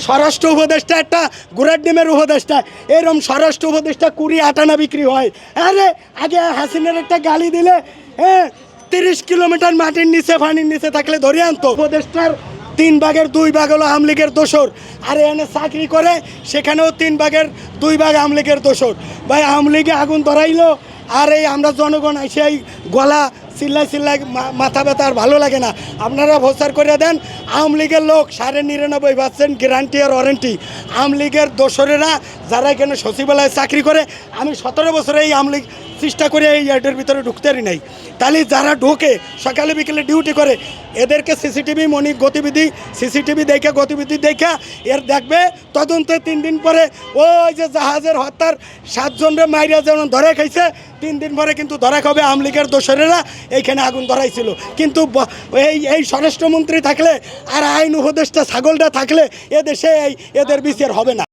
স্বরাষ্ট্র উপদেষ্টা একটা গুড়ার ডিমের উপদেষ্টা, এরকম স্বরাষ্ট্র উপদেষ্টা 20 আটানা বিক্রি হয়। আরে আগে হাসিনের একটা গালি দিলে 30 কিলোমিটার মাটির নিচে পানির নিচে থাকলে ধরে আনতো। উপদেষ্টার 3 ভাগের 2 ভাগ হলো আওয়ামী লীগের দোসর, আর এখানে চাকরি করে সেখানেও 3 ভাগের 2 ভাগ আওয়ামী লীগের দোসর। ভাই আওয়ামী লীগে আগুন ধরাইলো, আর এই আমরা জনগণ এসে এই গলা চিল্লাই মাথা ব্যথা আর ভালো লাগে না। আপনারা প্রচার করে দেন আওয়ামী লীগের লোক 99.99% গ্যারান্টি আর ওয়ারেন্টি। আওয়ামী লীগের দোসরেরা যারা এখানে সচিবালয়ে চাকরি করে, আমি 17 বছরে এই আওয়ামী লীগ চেষ্টা করে এই এটার ভিতরে ঢুকতেই নাই। তাহলে যারা ঢোকে সকালে বিকেলে ডিউটি করে, এদেরকে সিসিটিভি গতিবিধি সিসিটিভি দেখে গতিবিধি দেখে এর দেখবে তদন্তে 3 দিন পরে ওই যে জাহাজের হত্যার 7 জনরে মাইরা যেমন ধরে খাইছে, 3 দিন পরে কিন্তু ধরা খাবে আওয়ামী লীগের দোসরেরা এইখানে আগুন ধরাইছিল। কিন্তু এই স্বরাষ্ট্রমন্ত্রী থাকলে আর আইন উপদেষ্টা ছাগলটা থাকলে এদেশে এদের বিচার হবে না।